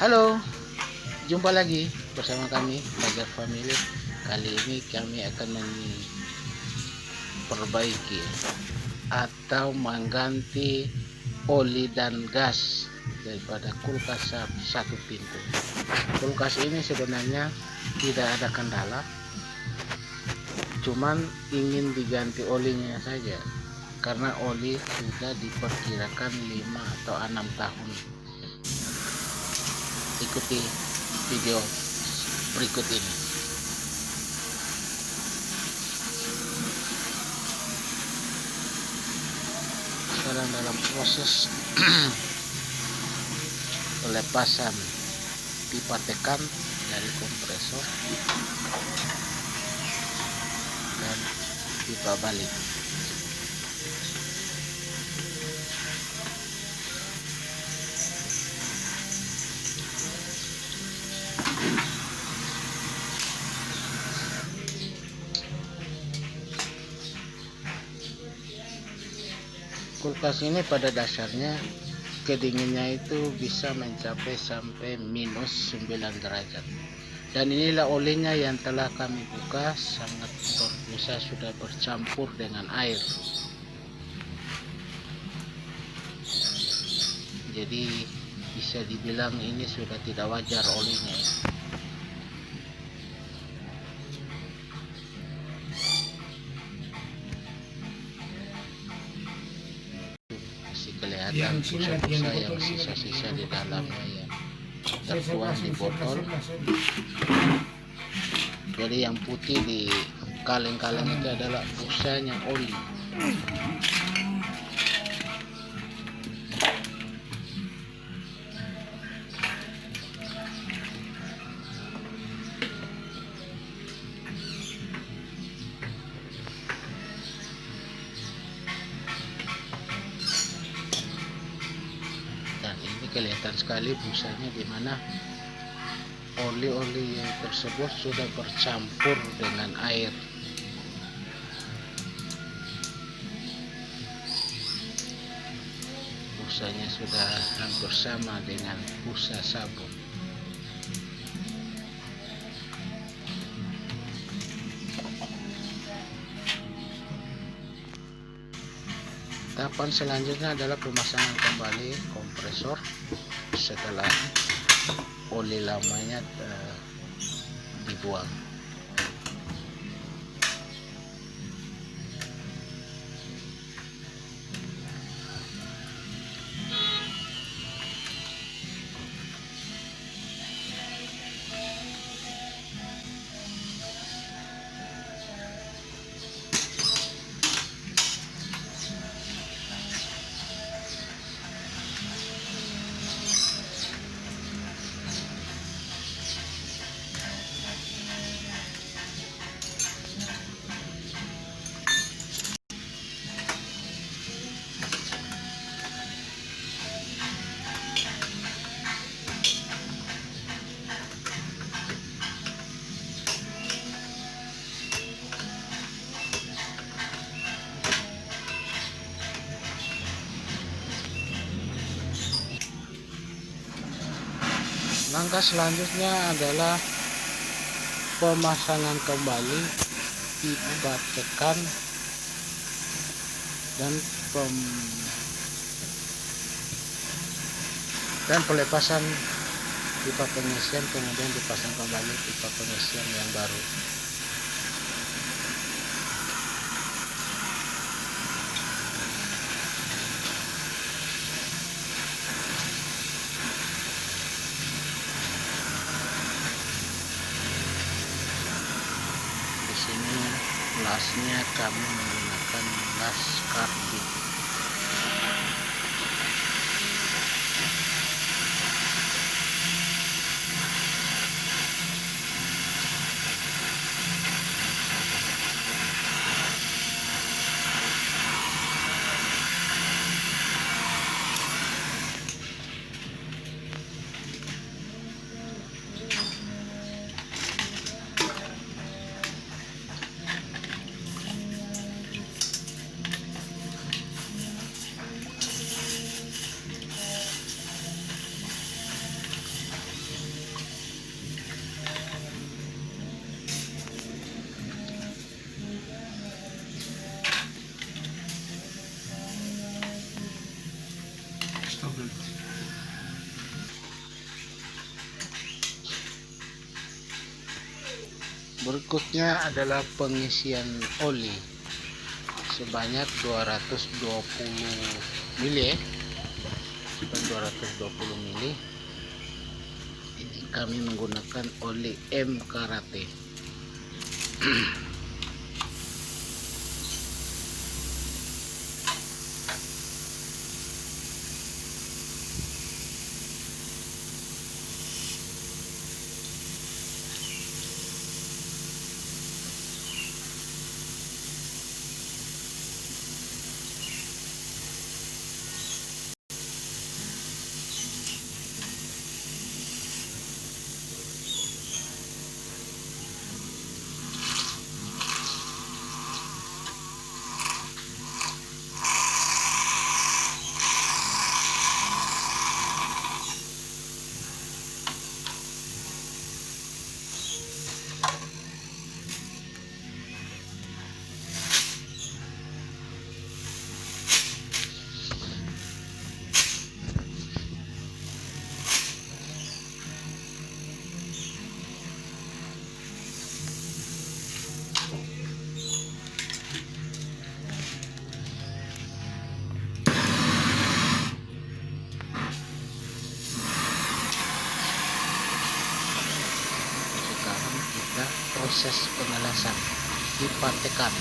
Halo, jumpa lagi bersama kami Bagar Family. Kali ini kami akan memperbaiki atau mengganti oli dan gas daripada kulkas satu pintu. Kulkas ini sebenarnya tidak ada kendala, cuman ingin diganti olinya saja, karena oli sudah diperkirakan 5 atau 6 tahun. Ikuti video berikut ini. Sekarang dalam proses pelepasan pipa tekan dari kompresor dan pipa balik. Kulkas ini pada dasarnya kedinginannya itu bisa mencapai sampai minus 9 derajat. Dan inilah olinya yang telah kami buka, sangat bisa sudah bercampur dengan air. Jadi bisa dibilang ini sudah tidak wajar olinya. Masih kelihatan busa-busa yang sisa-sisa di dalamnya yang tertuang di botol. Jadi yang putih di kaleng-kaleng itu adalah busanya oli. Dan ini kelihatan sekali busanya, di mana oli-oli tersebut sudah bercampur dengan air. Busanya sudah hampir sama dengan busa sabun. Tahapan selanjutnya adalah pemasangan kembali kompresor setelah oli lamanya dibuang. Langkah selanjutnya adalah pemasangan kembali pipa tekan dan pelepasan pipa pengisian, kemudian dipasang kembali pipa pengisian yang baru. Di sini lasnya kami menggunakan las karbit. Berikutnya adalah pengisian oli sebanyak 220 mili, 220 mili. Ini kami menggunakan oli M Karate. Sekarang kita proses pengelasan pipa tekan.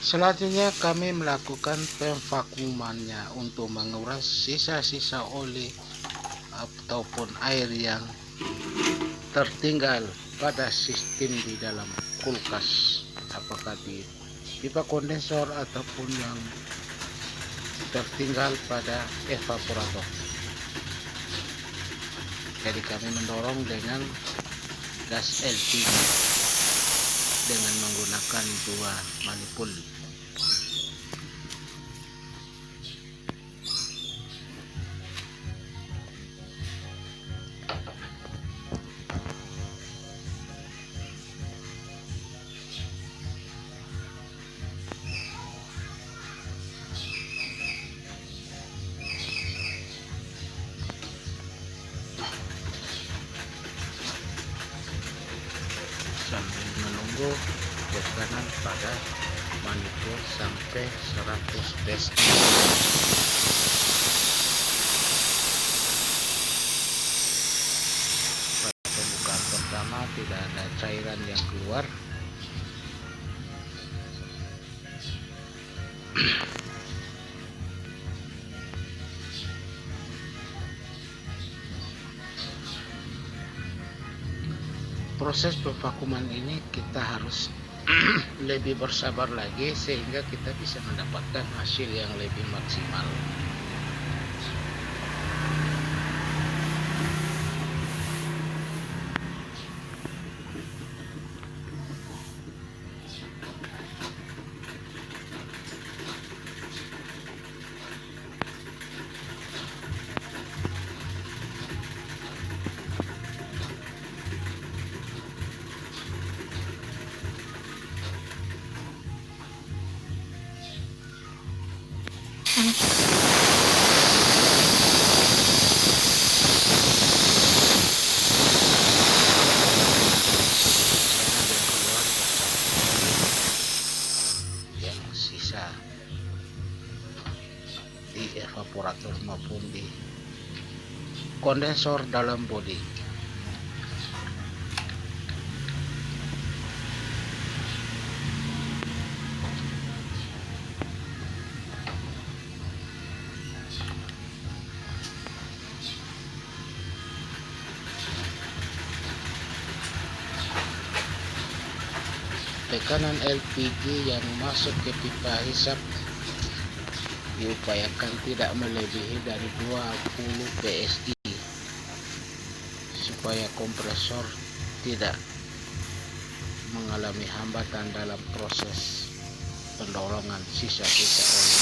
Selanjutnya kami melakukan pemvakuumannya untuk menguras sisa-sisa oli ataupun air yang tertinggal pada sistem di dalam kulkas, apakah di pipa kondensor ataupun yang tertinggal pada evaporator. Jadi kami mendorong dengan gas LPG dengan menggunakan 2 manipul. Sambil menunggu tekanan pada manipul sampai 100 PSI. Pada pembukaan pertama tidak ada cairan yang keluar. Proses pemvakuuman ini kita harus lebih bersabar lagi sehingga kita bisa mendapatkan hasil yang lebih maksimal. yang sisa di evaporator maupun di kondensor dalam bodi. Tekanan LPG yang masuk ke pipa hisap diupayakan tidak melebihi dari 20 PSI supaya kompresor tidak mengalami hambatan dalam proses pendorongan sisa-sisa oli.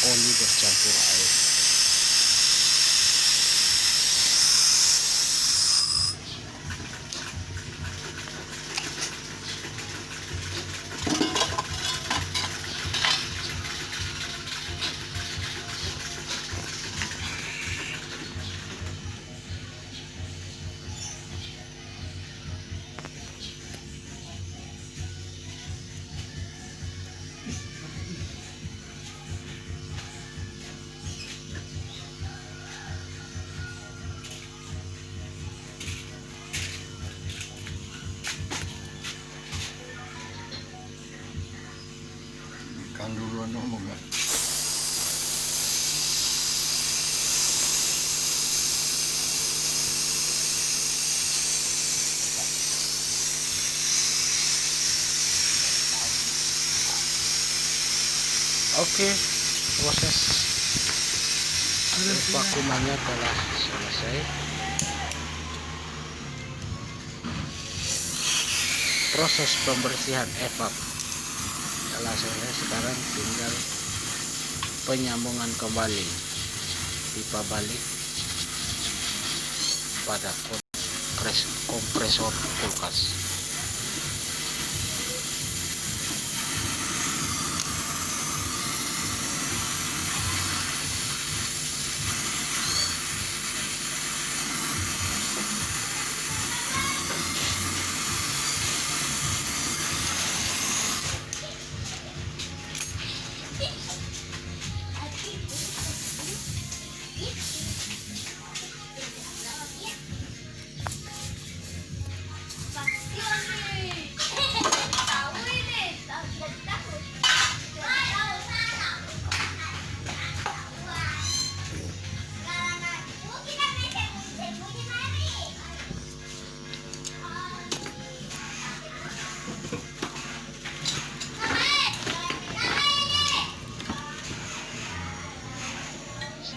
Oli bercampur air. Kan duluan ngomong nggak? Oke, proses vakuumannya telah selesai. Proses pembersihan evap telah selesai. Sekarang tinggal penyambungan kembali pipa balik pada kompresor kulkas.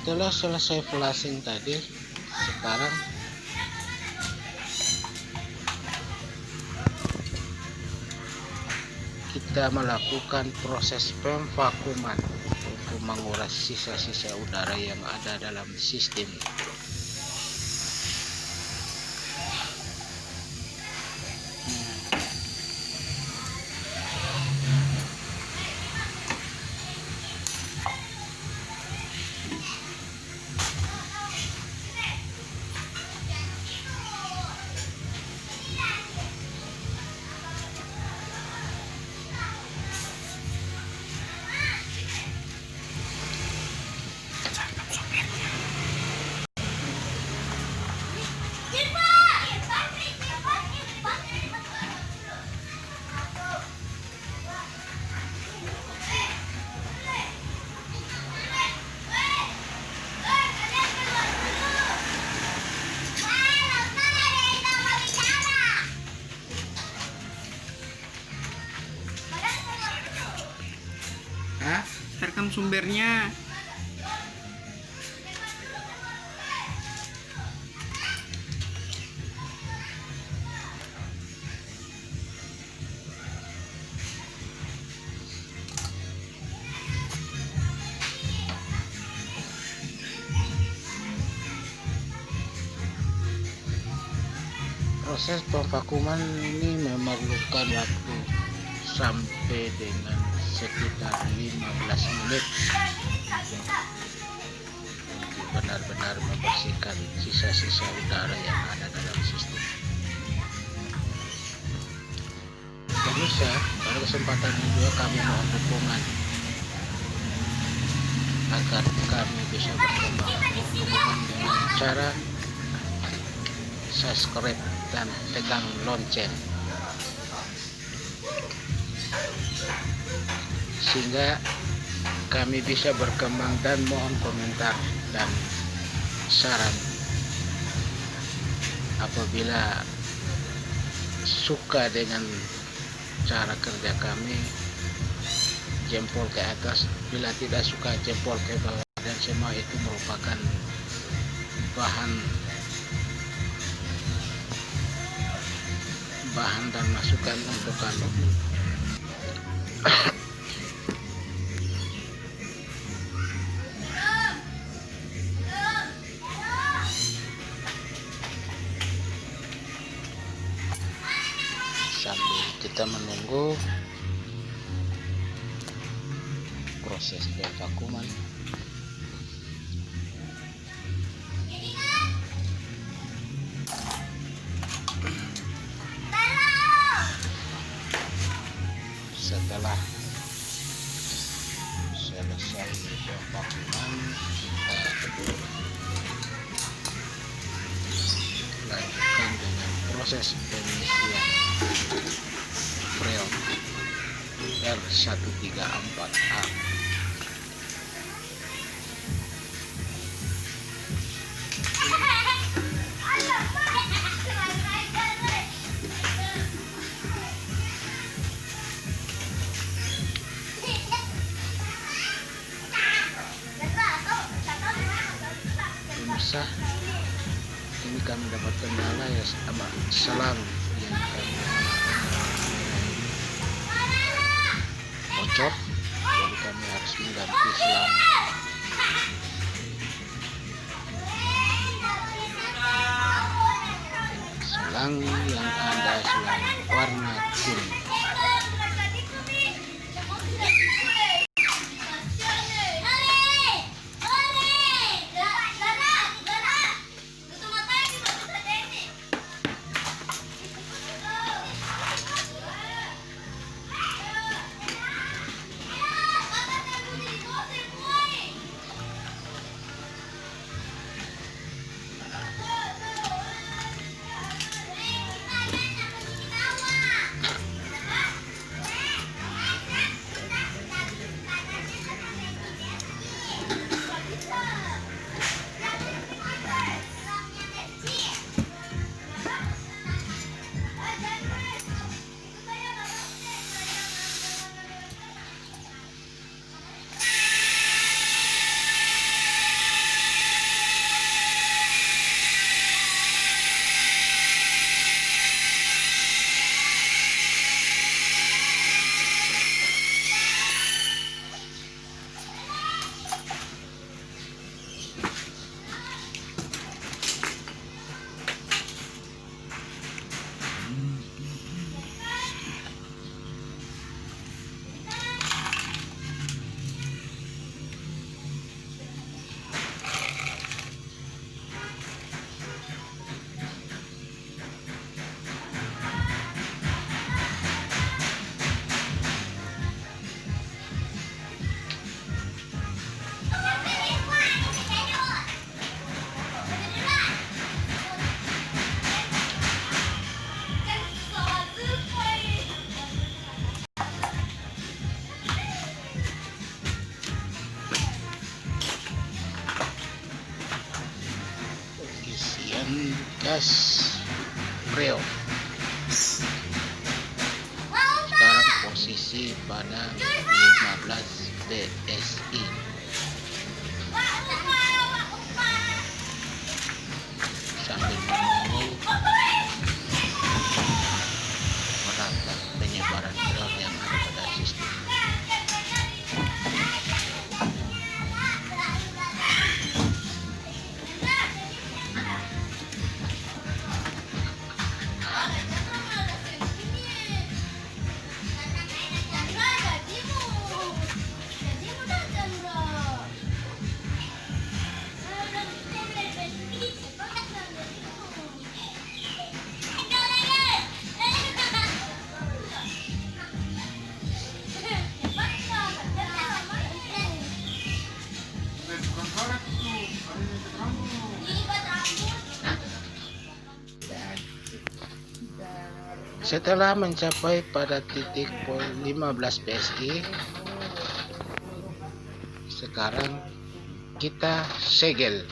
Setelah selesai flashing tadi, sekarang kita melakukan proses pemvakuuman untuk menguras sisa-sisa udara yang ada dalam sistem. Rekam sumbernya. Proses pemvakuman ini memerlukan waktu sampai dengan sekitar 15 menit untuk benar-benar membersihkan sisa-sisa udara yang ada dalam sistem. Pemirsa, pada kesempatan ini juga kami mohon dukungan agar kami bisa berkembang. Dukungan dengan cara subscribe dan tekan lonceng sehingga kami bisa berkembang, dan mohon komentar dan saran apabila suka dengan cara kerja kami, jempol ke atas, bila tidak suka jempol ke bawah, dan semua itu merupakan bahan dan masukan untuk kami. Sambil kita menunggu proses evakuman, setelah selesai evakuman, kita lanjutkan dengan proses pengisian freon R134A. Pemirsa, ini kami dapat kendala ya sama selang yang kami bocor, jadi kami harus mengganti selang. Selang yang ada selang warna kuning. Gas freon sekarang posisi pada 15 BSI. Sambil menunggu merata penyebaran freon yang ada pada sistem. Setelah mencapai pada titik 15 PSI, sekarang kita segel.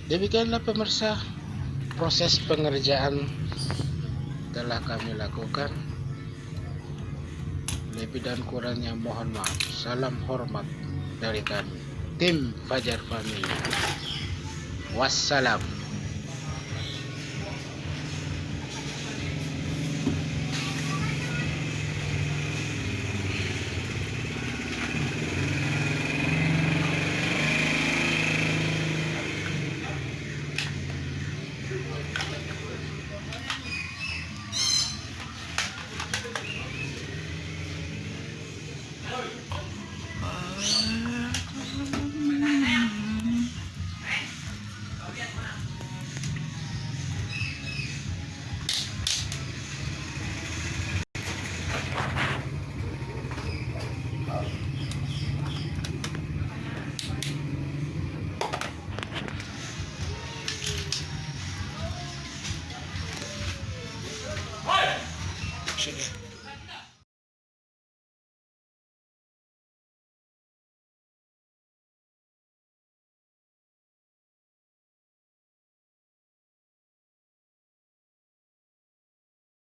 Demikianlah pemirsa, proses pengerjaan telah kami lakukan. Lebih dan kurangnya mohon maaf. Salam hormat dari kami, tim Fajar Family. Wassalam. Sudah.